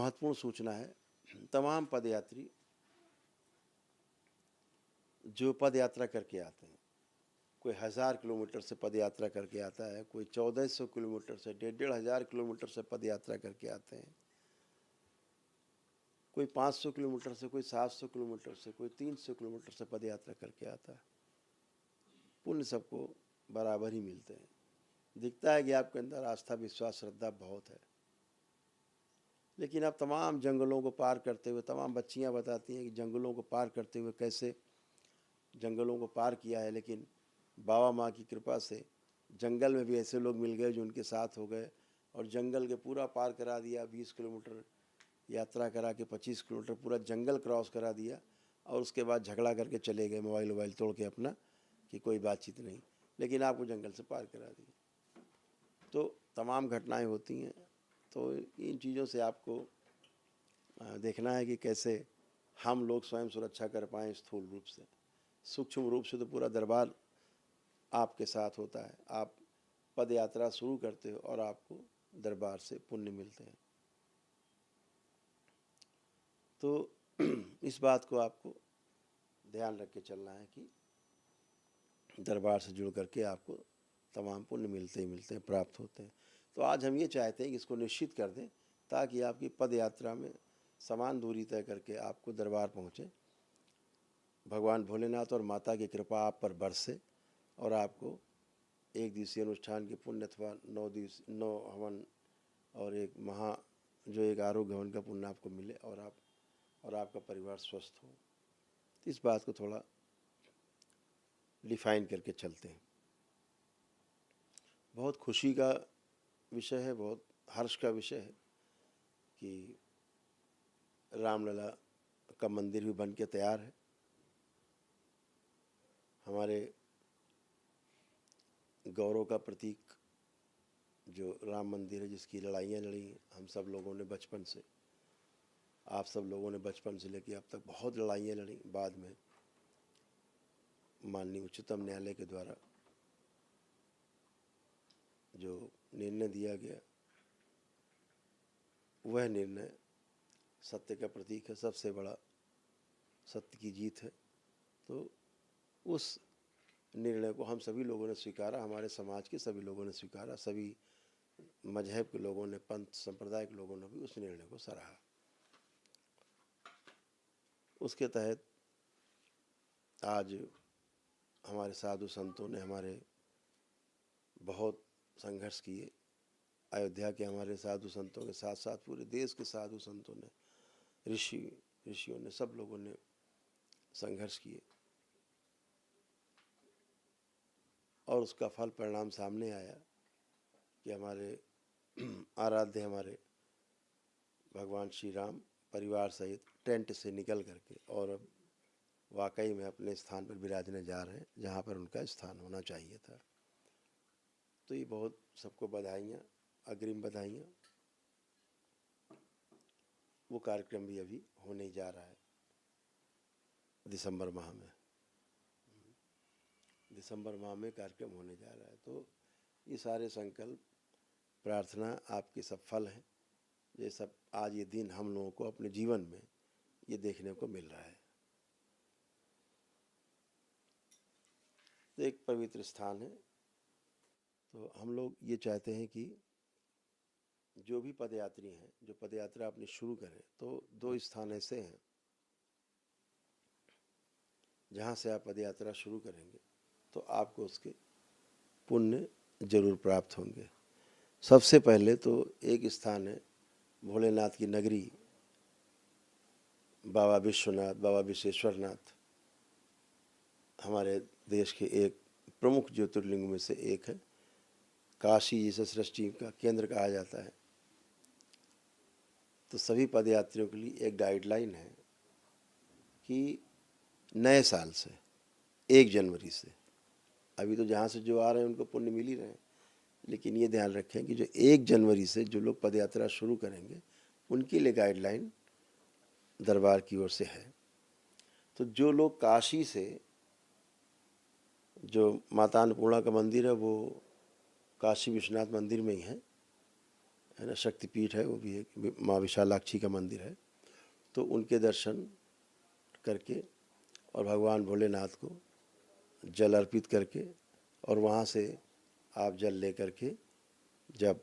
महत्वपूर्ण सूचना है। तमाम पदयात्री जो पद यात्रा करके आते हैं, कोई 1000 किलोमीटर से पद यात्रा करके आता है, कोई 1400 किलोमीटर से 1500 किलोमीटर से पद यात्रा करके आते हैं, कोई 500 किलोमीटर से, कोई 700 किलोमीटर से, कोई 300 किलोमीटर से पद यात्रा करके आता है। पुण्य सबको बराबर ही मिलते हैं। दिखता है कि आपके अंदर आस्था, विश्वास, श्रद्धा बहुत है, लेकिन आप तमाम जंगलों को पार करते हुए, तमाम बच्चियां बताती हैं कि जंगलों को पार करते हुए कैसे जंगलों को पार किया है, लेकिन बाबा माँ की कृपा से जंगल में भी ऐसे लोग मिल गए जो उनके साथ हो गए और जंगल के पूरा पार करा दिया। 20 किलोमीटर यात्रा करा के 25 किलोमीटर पूरा जंगल क्रॉस करा दिया और उसके बाद झगड़ा करके चले गए, मोबाइल वोबाइल तोड़ के अपना, कि कोई बातचीत नहीं, लेकिन आपको जंगल से पार करा दिया। तो तमाम घटनाएं होती हैं। तो इन चीज़ों से आपको देखना है कि कैसे हम लोग स्वयं सुरक्षा कर पाएँ स्थूल रूप से। सूक्ष्म रूप से तो पूरा दरबार आपके साथ होता है। आप पद यात्रा शुरू करते हो और आपको दरबार से पुण्य मिलते हैं। तो इस बात को आपको ध्यान रख के चलना है कि दरबार से जुड़ करके आपको तमाम पुण्य मिलते ही मिलते हैं, प्राप्त होते हैं। तो आज हम ये चाहते हैं कि इसको निश्चित कर दें ताकि आपकी पद यात्रा में समान दूरी तय करके आपको दरबार पहुँचे, भगवान भोलेनाथ और माता की कृपा आप पर बरसे और आपको एक दिवसीय अनुष्ठान के पुण्य अथवा 9 हवन और एक एक आरोग्य हवन का पुण्य आपको मिले और आपका परिवार स्वस्थ हो। इस बात को थोड़ा डिफाइन करके चलते हैं। बहुत खुशी का विषय है, बहुत हर्ष का विषय है कि रामलला का मंदिर भी बन के तैयार है। हमारे गौरव का प्रतीक जो राम मंदिर है, जिसकी लड़ाइयाँ लड़ी हम सब लोगों ने बचपन से, आप सब लोगों ने बचपन से लेकर अब तक बहुत लड़ाइयाँ लड़ी। बाद में माननीय उच्चतम न्यायालय के द्वारा जो निर्णय दिया गया, वह निर्णय सत्य का प्रतीक है, सबसे बड़ा सत्य की जीत है। तो उस निर्णय को हम सभी लोगों ने स्वीकारा, हमारे समाज के सभी लोगों ने स्वीकारा, सभी मजहब के लोगों ने, पंथ संप्रदाय के लोगों ने भी उस निर्णय को सराहा। उसके तहत आज हमारे साधु संतों ने हमारे बहुत संघर्ष किए। अयोध्या के हमारे साधु संतों के साथ साथ पूरे देश के साधु संतों ने, ऋषियों ने, सब लोगों ने संघर्ष किए और उसका फल परिणाम सामने आया कि हमारे आराध्य हमारे भगवान श्री राम परिवार सहित टेंट से निकल करके और अब वाकई में अपने स्थान पर विराजने जा रहे हैं जहाँ पर उनका स्थान होना चाहिए था। तो ये बहुत सबको बधाइयाँ, अग्रिम बधाइयाँ। वो कार्यक्रम भी अभी होने जा रहा है दिसंबर माह में कार्यक्रम होने जा रहा है। तो ये सारे संकल्प, प्रार्थना आपके सफल हैं। ये सब आज ये दिन हम लोगों को अपने जीवन में ये देखने को मिल रहा है। तो एक पवित्र स्थान है। तो हम लोग ये चाहते हैं कि जो भी पदयात्री हैं, जो पदयात्रा अपनी शुरू करें, तो 2 स्थान ऐसे हैं जहाँ से आप पदयात्रा शुरू करेंगे तो आपको उसके पुण्य जरूर प्राप्त होंगे। सबसे पहले तो एक स्थान है भोलेनाथ की नगरी, बाबा विश्वनाथ, बाबा विश्वेश्वरनाथ, हमारे देश के एक प्रमुख ज्योतिर्लिंग में से एक है। काशी जिसे सृष्टि का केंद्र कहा जाता है। तो सभी पदयात्रियों के लिए एक गाइडलाइन है कि नए साल से 1 जनवरी से, अभी तो जहाँ से जो आ रहे हैं उनको पुण्य मिल ही रहे हैं, लेकिन ये ध्यान रखें कि जो 1 जनवरी से जो लोग पदयात्रा शुरू करेंगे उनके लिए गाइडलाइन दरबार की ओर से है। तो जो लोग काशी से, जो माता अन्नपूर्णा का मंदिर है वो काशी विश्वनाथ मंदिर में ही है, है ना, शक्तिपीठ है, वो भी एक माँ विशालाक्षी का मंदिर है। तो उनके दर्शन करके और भगवान भोलेनाथ को जल अर्पित करके और वहाँ से आप जल ले करके जब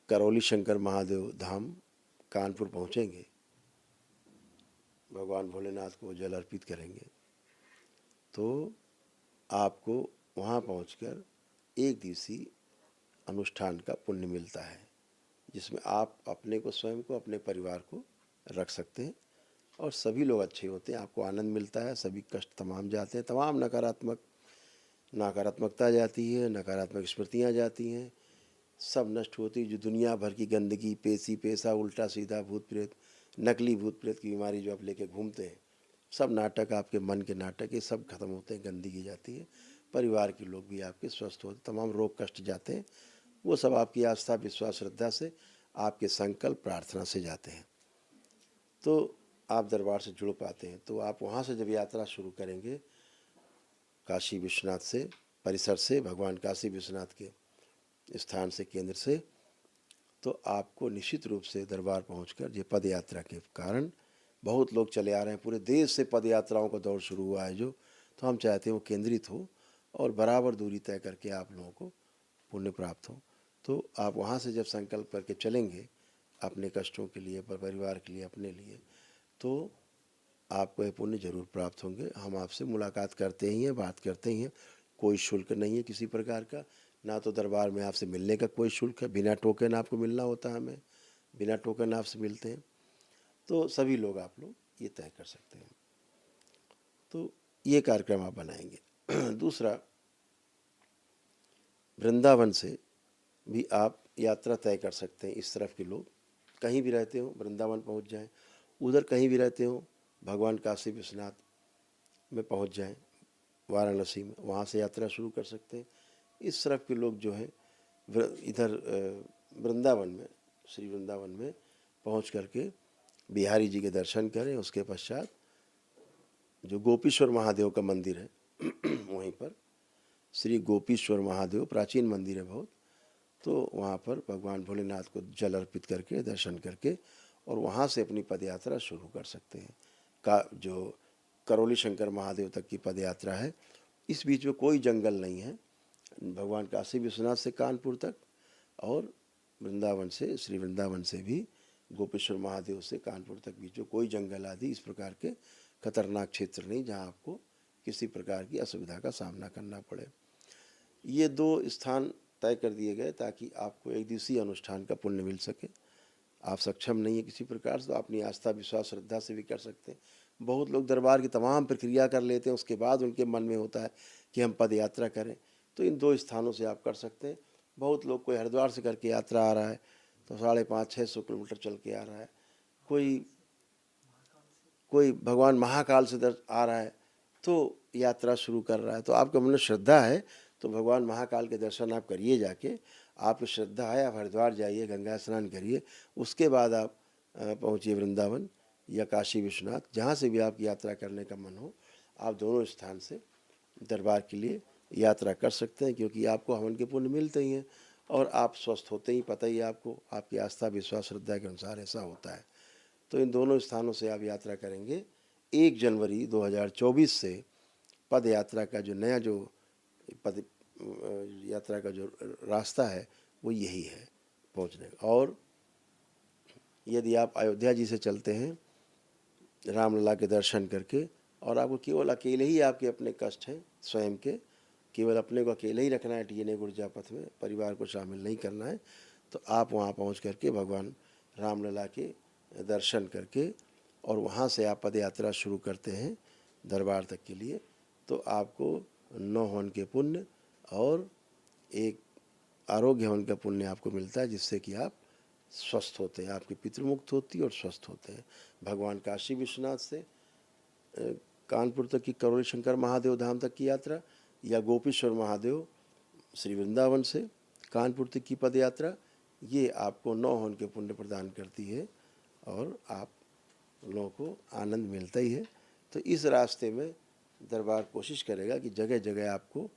करौली शंकर महादेव धाम कानपुर पहुँचेंगे, भगवान भोलेनाथ को जल अर्पित करेंगे, तो आपको वहाँ पहुंचकर एक दिवसीय अनुष्ठान का पुण्य मिलता है, जिसमें आप अपने को, स्वयं को, अपने परिवार को रख सकते हैं और सभी लोग अच्छे होते हैं, आपको आनंद मिलता है, सभी कष्ट तमाम जाते हैं, तमाम नकारात्मकता जाती है, नकारात्मक स्मृतियाँ जाती हैं, सब नष्ट होती है। जो दुनिया भर की गंदगी, पेशी पेशा, उल्टा सीधा, भूत प्रेत, नकली भूत प्रेत की बीमारी जो आप लेके घूमते हैं, सब नाटक, आपके मन के नाटक, ये सब खत्म होते हैं, गंदगी जाती है, परिवार के लोग भी आपके स्वस्थ होते, तमाम रोग कष्ट जाते हैं, वो सब आपकी आस्था, विश्वास, श्रद्धा से, आपके संकल्प, प्रार्थना से जाते हैं, तो आप दरबार से जुड़ पाते हैं। तो आप वहाँ से जब यात्रा शुरू करेंगे काशी विश्वनाथ से, परिसर से, भगवान काशी विश्वनाथ के स्थान से, केंद्र से, तो आपको निश्चित रूप से दरबार पहुंचकर, ये पद यात्रा के कारण बहुत लोग चले आ रहे हैं, पूरे देश से पद यात्राओं का दौर शुरू हुआ है जो, तो हम चाहते हैं वो केंद्रित हो और बराबर दूरी तय करके आप लोगों को पुण्य प्राप्त हो। तो आप वहाँ से जब संकल्प करके चलेंगे अपने कष्टों के लिए, परिवार के लिए, अपने लिए, तो आपको ये पुण्य जरूर प्राप्त होंगे। हम आपसे मुलाकात करते ही हैं, बात करते ही हैं, कोई शुल्क नहीं है किसी प्रकार का, ना तो दरबार में आपसे मिलने का कोई शुल्क है, बिना टोकन आपको मिलना होता है, हमें बिना टोकन आपसे मिलते हैं, तो सभी लोग आप लोग ये तय कर सकते हैं। तो ये कार्यक्रम आप बनाएंगे। दूसरा, वृंदावन से भी आप यात्रा तय कर सकते हैं। इस तरफ के लोग कहीं भी रहते हो वृंदावन पहुंच जाएं, उधर कहीं भी रहते हो भगवान काशी विश्वनाथ में पहुंच जाएं, वाराणसी में, वहाँ से यात्रा शुरू कर सकते हैं। इस तरफ के लोग जो हैं इधर वृंदावन में, श्री वृंदावन में पहुंच करके बिहारी जी के दर्शन करें। उसके पश्चात जो गोपीश्वर महादेव का मंदिर है वहीं पर, श्री गोपीश्वर महादेव प्राचीन मंदिर है बहुत, तो वहाँ पर भगवान भोलेनाथ को जल अर्पित करके, दर्शन करके और वहाँ से अपनी पदयात्रा शुरू कर सकते हैं। जो करौली शंकर महादेव तक की पदयात्रा है, इस बीच में कोई जंगल नहीं है, भगवान काशी विश्वनाथ से कानपुर तक और वृंदावन से, श्री वृंदावन से भी गोपेश्वर महादेव से कानपुर तक बीच में कोई जंगल आदि इस प्रकार के खतरनाक क्षेत्र नहीं जहाँ आपको किसी प्रकार की असुविधा का सामना करना पड़े। ये दो स्थान तय कर दिए गए ताकि आपको एक दिवसीय अनुष्ठान का पुण्य मिल सके। आप सक्षम नहीं है किसी प्रकार से, तो अपनी आस्था, विश्वास, श्रद्धा से भी कर सकते हैं। बहुत लोग दरबार की तमाम प्रक्रिया कर लेते हैं, उसके बाद उनके मन में होता है कि हम पद यात्रा करें, तो इन दो स्थानों से आप कर सकते हैं। बहुत लोग, कोई हरिद्वार से करके यात्रा आ रहा है तो 550-600 किलोमीटर चल के आ रहा है, कोई भगवान महाकाल से आ रहा है तो यात्रा शुरू कर रहा है। तो आपके मन में श्रद्धा है तो भगवान महाकाल के दर्शन आप करिए, जाके आपकी श्रद्धा है आप हरिद्वार जाइए, गंगा स्नान करिए, उसके बाद आप पहुँचिए वृंदावन या काशी विश्वनाथ, जहाँ से भी आपकी यात्रा करने का मन हो, आप दोनों स्थान से दरबार के लिए यात्रा कर सकते हैं, क्योंकि आपको हवन के पुण्य मिलते ही हैं और आप स्वस्थ होते ही, पता ही आपको, आपकी आस्था, विश्वास, श्रद्धा के अनुसार ऐसा होता है। तो इन दोनों स्थानों से आप यात्रा करेंगे। 1 जनवरी 2024 से पद यात्रा का जो नया जो पद यात्रा का जो रास्ता है वो यही है पहुंचने का। और यदि आप अयोध्या जी से चलते हैं रामलला के दर्शन करके, और आपको केवल अकेले ही आपके अपने कष्ट हैं स्वयं के, केवल अपने को अकेले ही रखना है टीने गुर्जा पथ में, परिवार को शामिल नहीं करना है, तो आप वहाँ पहुँच करके भगवान रामलला के दर्शन करके और वहाँ से आप पद यात्रा शुरू करते हैं दरबार तक के लिए, तो आपको 9 हवन के पुण्य और एक आरोग्य हवन का पुण्य आपको मिलता है, जिससे कि आप स्वस्थ होते हैं, आपकी पितृमुक्त होती है और स्वस्थ होते हैं। भगवान काशी विश्वनाथ से कानपुर तक की करौली शंकर महादेव धाम तक की यात्रा, या गोपीश्वर महादेव श्री वृंदावन से कानपुर तक की पद यात्रा, ये आपको 9 हवन के पुण्य प्रदान करती है और आप लोगों को आनंद मिलता ही है। तो इस रास्ते में दरबार कोशिश करेगा कि जगह जगह आपको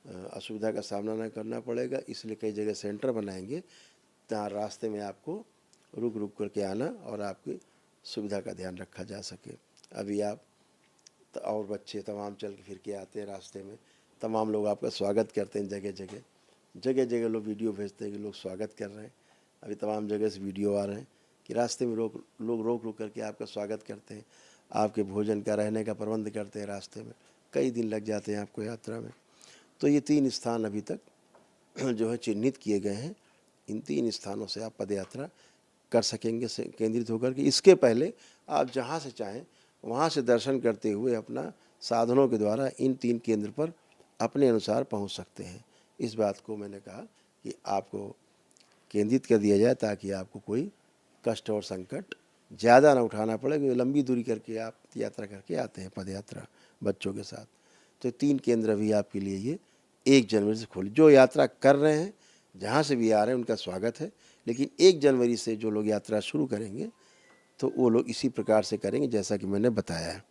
असुविधा का सामना न करना पड़ेगा, इसलिए कई जगह सेंटर बनाएंगे रास्ते में आपको रुक रुक करके आना और आपकी सुविधा का ध्यान रखा जा सके। अभी आप और बच्चे तमाम चल के फिर के आते हैं रास्ते में, तमाम लोग आपका स्वागत करते हैं, जगह जगह लोग वीडियो भेजते हैं कि लोग स्वागत कर रहे हैं। अभी तमाम जगह से वीडियो आ रहे हैं कि रास्ते में लोग रोक रुक करके आपका स्वागत करते हैं, आपके भोजन का रहने का प्रबंध करते हैं। रास्ते में कई दिन लग जाते हैं आपको यात्रा में। तो ये 3 स्थान अभी तक जो है चिन्हित किए गए हैं। इन 3 स्थानों से आप पद यात्रा कर सकेंगे केंद्रित होकर के। इसके पहले आप जहाँ से चाहें वहाँ से दर्शन करते हुए अपना साधनों के द्वारा इन 3 केंद्र पर अपने अनुसार पहुँच सकते हैं। इस बात को मैंने कहा कि आपको केंद्रित कर दिया जाए ताकि आपको कोई कष्ट और संकट ज़्यादा ना उठाना पड़े, क्योंकि लंबी दूरी करके आप यात्रा करके आते हैं पद यात्रा बच्चों के साथ। तो 3 केंद्र भी आपके लिए ये 1 जनवरी से खोले। जो यात्रा कर रहे हैं, जहाँ से भी आ रहे हैं, उनका स्वागत है। लेकिन 1 जनवरी से जो लोग यात्रा शुरू करेंगे तो वो लोग इसी प्रकार से करेंगे जैसा कि मैंने बताया है।